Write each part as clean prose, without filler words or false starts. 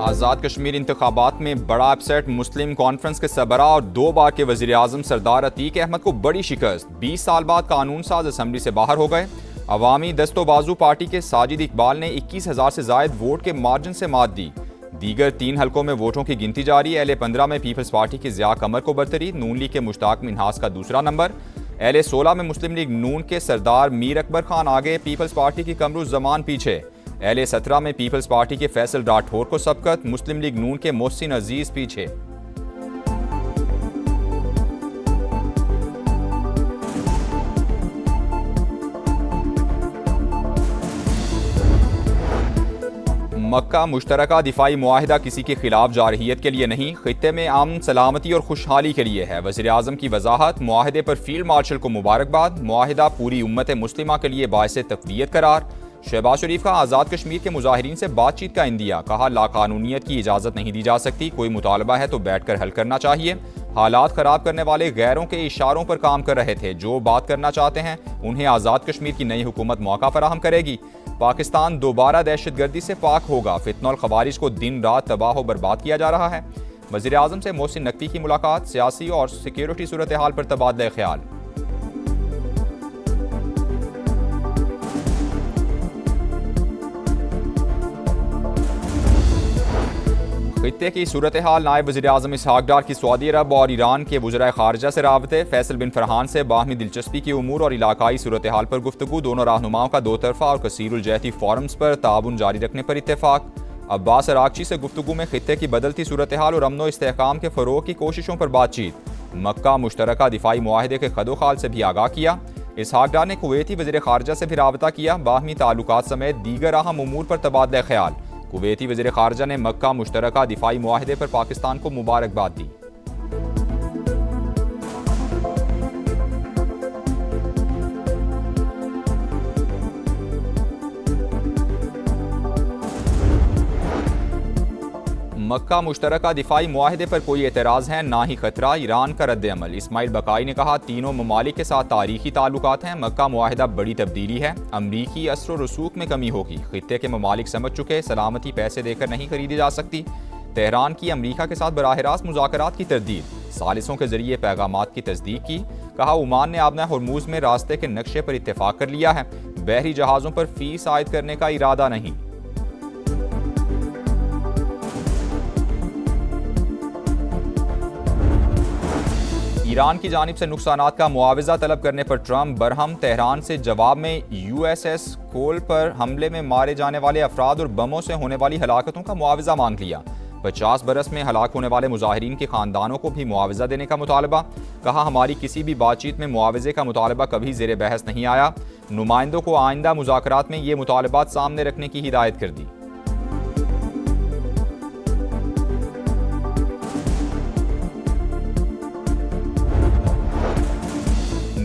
आज़ाद कश्मीर इंतखाबात में बड़ा अपसेट। मुस्लिम कॉन्फ्रेंस के सरबराह और 2 बार के वज़ीर आज़म सरदार अतीक अहमद को बड़ी शिकस्त। 20 साल बाद कानून साज असम्बली से बाहर हो गए। अवामी दस्तोबाजू पार्टी के साजिद इकबाल ने 21,000 से जायद वोट के मार्जिन से मात दी। दीगर 3 हलकों में वोटों की गिनती जारी। LA-15 में पीपल्स पार्टी के ज़िया कमर को बरतरी। नून लीग के मुश्ताक मिन्हास का दूसरा नंबर। LA-16 में मुस्लिम लीग नून के सरदार मीर अकबर खान आगे, पीपल्स पार्टी की कमरुज़्ज़मान पीछे। LA-17 में पीपल्स पार्टी के फैसल राठौर को सबकत, मुस्लिम लीग नून के मोहसिन अजीज पीछे। मक्का मुश्तरका दिफाई मुआहिदा किसी के खिलाफ जारहियत के लिए नहीं, खित्ते में अमन सलामती और खुशहाली के लिए है। वज़ीर आज़म की वजाहत। मुआहिदे पर फील्ड मार्शल को मुबारकबाद। मुआहिदा पूरी उम्मत मुस्लिमा के लिए बाइस तक़वियत करार। शहबाज शरीफ का आज़ाद कश्मीर के मुजाहिरीन से बातचीत का इंदिया। कहा, लाकानूनियत की इजाज़त नहीं दी जा सकती, कोई मुतालबा है तो बैठ कर हल करना चाहिए। हालात ख़राब करने वाले गैरों के इशारों पर काम कर रहे थे, जो बात करना चाहते हैं उन्हें आज़ाद कश्मीर की नई हुकूमत मौका फराहम करेगी। पाकिस्तान दोबारा दहशतगर्दी से पाक होगा। फितना और खवारिज को दिन रात तबाह और बर्बाद किया जा रहा है। वज़ीर आज़म से मोहसिन नकवी की मुलाकात। सियासी और सिक्योरिटी सूरत हाल पर तबादला ख्याल। खित्ते की सूरत हाल। नायब वज़ीर आज़म इसहाक डार की सऊदी अरब और ईरान के वज़राए ख़ारिजा से राबते। फैसल बिन फरहान से बाहमी दिलचस्पी के उमूर और इलाकाई सूरत हाल पर गुफ्तगू। दोनों रहनुमाओं का 2 तरफ़ा और कसीरुल जहती फोरम्स पर ताउन जारी रखने पर इत्तेफाक। अब्बास अरागची से गुफ्तगू में खित्ते की बदलती सूरत हाल और अमन व इस्तेहकाम के फ़रोग़ की कोशिशों पर बातचीत। मक्का मुश्तरका दिफाई मुआहिदे के खदोखाल से भी आगाह किया। इसहाक डार ने कुवैती वज़ीर ख़ारिजा से भी राबता किया। बाहमी ताल्लुकात समेत दीगर अहम उमूर पर तबादला ख्याल। कुवैती वज़ीर ख़ारिजा ने मक्का मुश्तरका दिफाई मुआहिदे पर पाकिस्तान को मुबारकबाद दी। मक्का मुश्तरका दिफाई मुआहिदे पर कोई एतराज़ है ना ही खतरा। ईरान का रद्द अमल। इस्माइल बकाई ने कहा, तीनों ममालिक के साथ तारीखी ताल्लुकात हैं। मक्का मुआहिदा बड़ी तब्दीली है। अमरीकी असर रसूख में कमी होगी। खित्ते के ममालिक समझ चुके, सलामती पैसे देकर नहीं खरीदी जा सकती। तेहरान की अमरीका के साथ बराह रास्त मुज़ाकरात की तरदीद। सालिसों के जरिए पैगामात की तस्दीक की। कहा, ओमान ने आबना हरमुज़ में रास्ते के नक्शे पर इत्तेफाक कर लिया है। बहरी जहाज़ों पर फीस आयद करने का इरादा नहीं। ईरान की जानिब से नुकसानात का मुआवजा तलब करने पर ट्रंप बरहम। तेहरान से जवाब में USS कोल पर हमले में मारे जाने वाले अफराद और बमों से होने वाली हलाकतों का मुआवजा मांग लिया। 50 बरस में हलाक होने वाले मुजाहिरीन के खानदानों को भी मुआवजा देने का मुतालबा। कहा, हमारी किसी भी बातचीत में मुआवजे का मुतालबा कभी ज़ेर बहस नहीं आया। नुमाइंदों को आइंदा मुज़ाकरात में ये मुतालबात सामने रखने की हिदायत कर दी।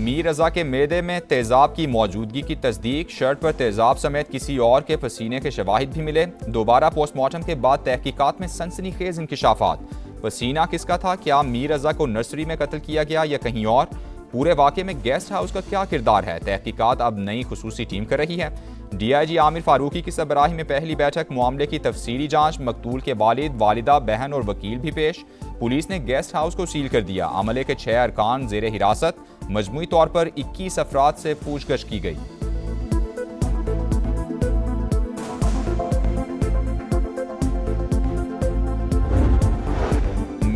मीर रज़ा के मैदे में तेज़ाब की मौजूदगी की तस्दीक। शर्ट पर तेज़ाब समेत किसी और के पसीने के शवाहिद भी मिले। दोबारा पोस्टमार्टम के बाद तहकीकात में सनसनीखेज इंकिशाफात। पसीना किसका था? क्या मीर रज़ा को नर्सरी में कत्ल किया गया या कहीं और? पूरे वाक़े में गेस्ट हाउस का क्या किरदार है? तहकीकात अब नई खुसूसी टीम कर रही है। DIG आमिर फारूकी की सरबराही में पहली बैठक। मामले की तफसीली जांच। मकतूल के वालिद, वालिदा, बहन और वकील भी पेश। पुलिस ने गेस्ट हाउस को सील कर दिया। अमले के 6 अरकान ज़ेरे हिरासत। मजमूई तौर पर 21 अफराद से पूछगछ की गई।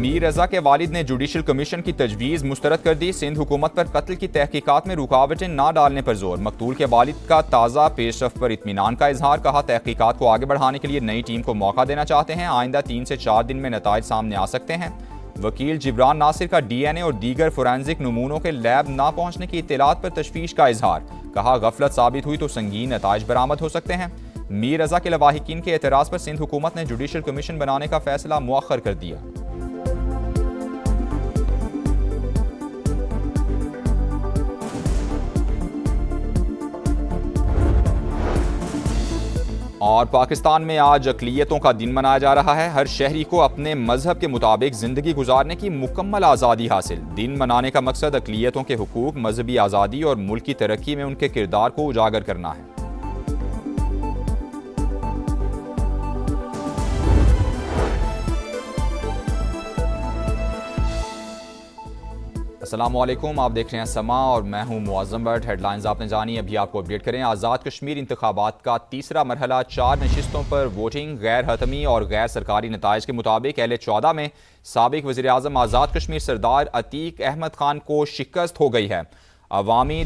मीर रज़ा के वालिद ने जुडिशल कमीशन की तजवीज़ मुस्तरद कर दी। सिंध हुकूमत पर कत्ल की तहकीकात में रुकावटें ना डालने पर जोर। मकतूल के वालिद का ताज़ा पेशरफ पर इत्मीनान का इजहार। कहा, तहकीकात को आगे बढ़ाने के लिए नई टीम को मौका देना चाहते हैं। आइंदा 3 से 4 दिन में नताइज सामने आ सकते हैं। वकील जिब्रान नासिर का DNA और दीगर फोरेंसिक नमूनों के लैब ना पहुंचने की इत्तलात पर तशवीश का इजहार। कहा, गफलत साबित हुई तो संगीन नताइज बरामद हो सकते हैं। मीर रज़ा के लवाहिकीन के एतराज़ पर सिंध हुकूमत ने जुडिशल कमीशन बनाने का फैसला मुअख्खर कर दिया। और पाकिस्तान में आज अक़लियतों का दिन मनाया जा रहा है। हर शहरी को अपने मजहब के मुताबिक ज़िंदगी गुजारने की मुकम्मल आज़ादी हासिल। दिन मनाने का मकसद अक़लियतों के हुकूक, मजहबी आज़ादी और मुल्क की तरक्की में उनके किरदार को उजागर करना है। अस्सलामुअलैकुम, आप देख रहे हैं समा और मैं हूं मुअज़्ज़म बट। हेडलाइंस आपने जानी, अभी आपको अपडेट करें। आज़ाद कश्मीर इंतखाबात का तीसरा मरहला, 4 नशिस्तों पर वोटिंग गैर हतमी और गैर सरकारी नताइज के मुताबिक अहले 14 में साबिक वज़ीर-ए-आज़म आज़ाद कश्मीर सरदार अतीक अहमद खान को शिकस्त हो गई है। अवामी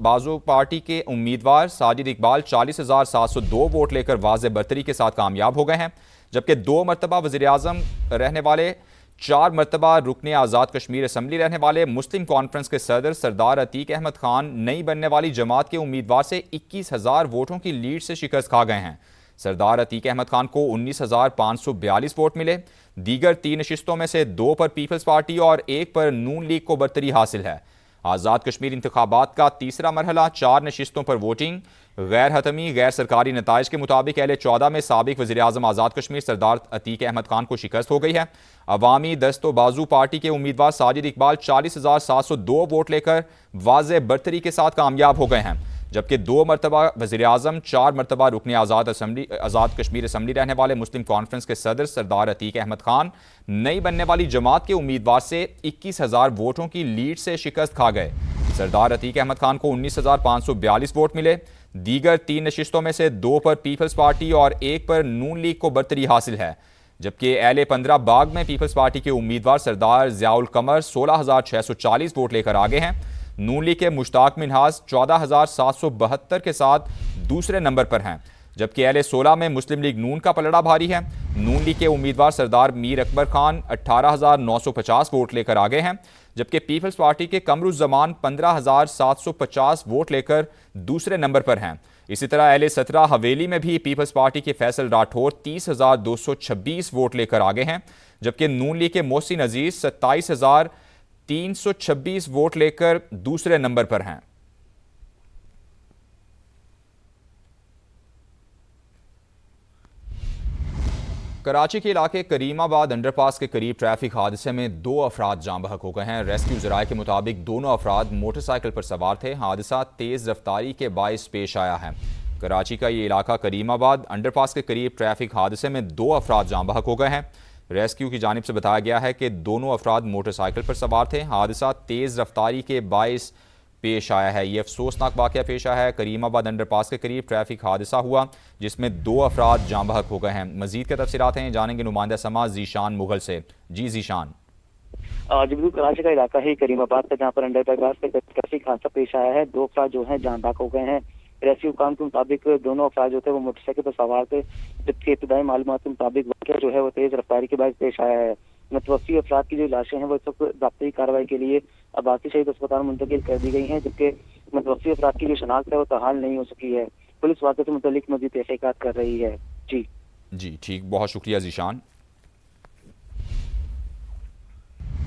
बाजू पार्टी के उम्मीदवार साजिद इकबाल 40,702 वोट लेकर वाज़े बरतरी के साथ कामयाब हो गए हैं, जबकि 2 मरतबा वज़ीर-ए-आज़म रहने वाले, 4 मरतबा रुकने आज़ाद कश्मीर असम्बली रहने वाले मुस्लिम कॉन्फ्रेंस के सदर सरदार अतीक अहमद खान नई बनने वाली जमात के उम्मीदवार से 21,000 वोटों की लीड से शिकस्त खा गए हैं। सरदार अतीक अहमद खान को 19,542 वोट मिले। दीगर 3 नशिस्तों में से 2 पर पीपल्स पार्टी और 1 पर नून लीग को बरतरी हासिल है। आज़ाद कश्मीर इंतखाबात का तीसरा मरहला, 4 नशिस्तों पर वोटिंग गैर हतमी गैर सरकारी नताइज के मुताबिक अहले 14 में साबिक वज़ीर-ए-आज़म आज़ाद कश्मीर सरदार अतीक अहमद खान को शिकस्त हो गई है। अवामी बाजू पार्टी के उम्मीदवार साजिद इकबाल 40,702 वोट लेकर वाज़े बरतरी के साथ कामयाब हो गए हैं, जबकि 2 मरतबा वज़ीर-ए-आज़म, 4 मरतबा रुकने आज़ाद कश्मीर असम्बली रहने वाले मुस्लिम कॉन्फ्रेंस के सदर सरदार अतीक अहमद खान नई बनने वाली जमात के उम्मीदवार से 21,000 वोटों की लीड से शिकस्त खा गए। सरदार अतीक अहमद खान को 19,542 वोट मिले। दीगर 3 नशिस्तों में से 2 पर पीपल्स पार्टी और 1 पर नून लीग को बरतरी हासिल है, जबकि एल 15 बाग में पीपल्स पार्टी के उम्मीदवार सरदार ज़ियाउल कमर 16,640 वोट लेकर आगे हैं। नून लीग के मुश्ताक मिन्हाज 14,772 के साथ दूसरे नंबर पर हैं, जबकि एल 16 में मुस्लिम लीग नून का पलड़ा भारी है। नून लीग के उम्मीदवार सरदार मीर अकबर खान 18,950 वोट लेकर आगे हैं, जबकि पीपल्स पार्टी के कमरुज़्ज़मान 15,750 वोट लेकर दूसरे नंबर पर हैं। इसी तरह एल 17 हवेली में भी पीपल्स पार्टी के फैसल राठौर 30,226 वोट लेकर आगे हैं, जबकि नून लीग के मोहसिन अजीज 27,326 वोट लेकर दूसरे नंबर पर हैं। कराची के इलाके करीमाबाद अंडरपास के करीब ट्रैफिक हादसे में 2 अफराद जाँ बहक हो गए हैं। रेस्क्यू ज़राए के मुताबिक दोनों अफराद मोटरसाइकिल पर सवार थे। हादसा तेज़ रफ्तारी के बाइस पेश आया है। कराची का ये इलाका करीमाबाद अंडरपास के करीब ट्रैफिक हादसे में 2 अफराद जाँ बहक हो गए हैं। रेस्क्यू की जानिब से बताया गया है कि दोनों अफराद मोटरसाइकिल पर सवार थे। हादसा तेज़ रफ्तारी के बाइस पेश आया है। ये अफसोसनाक वाक़या पेश आया है। करीमाबाद अंडरपास के करीब ट्रैफिक हादसा हुआ जिसमें 2 अफराद जाँ बहक हो गए हैं। मजीद के तफसीलात हैं, जानेंगे नुमाइंदा समा जीशान मुगल से। जी जीशान। जी बिल्कुल, कराची का इलाका है करीमाबाद का, जहाँ पर अंडरपास पे ट्रैफिक हादसा पेश आया है। 2 अफराद जो हैं जाँ बहक हो गए हैं। रेस्क्यू काम के मुताबिक दोनों अफराद जो थे वो मोटरसाइकिल पर सवार थे, जबकि इब्तदाई मालूमात के मुताबिक वाक़या जो है वो तेज़ रफ्तारी के बायस पेश आया है। मुतवफ़्फ़ी अफराद की जो लाशें हैं वो इस वक्त ज़ब्ती कार्रवाई के लिए अब्बासी शहीद अस्पताल मुंतकिल कर दी गई हैं, जबकि मुतवफ़्फ़ी अफराद की जो शनाख्त है वो तहाल नहीं हो सकी है। पुलिस वाक़े से मुतल्लिक मज़ीद तहक़ीक़ात कर रही है। जी ठीक, बहुत शुक्रिया जीशान।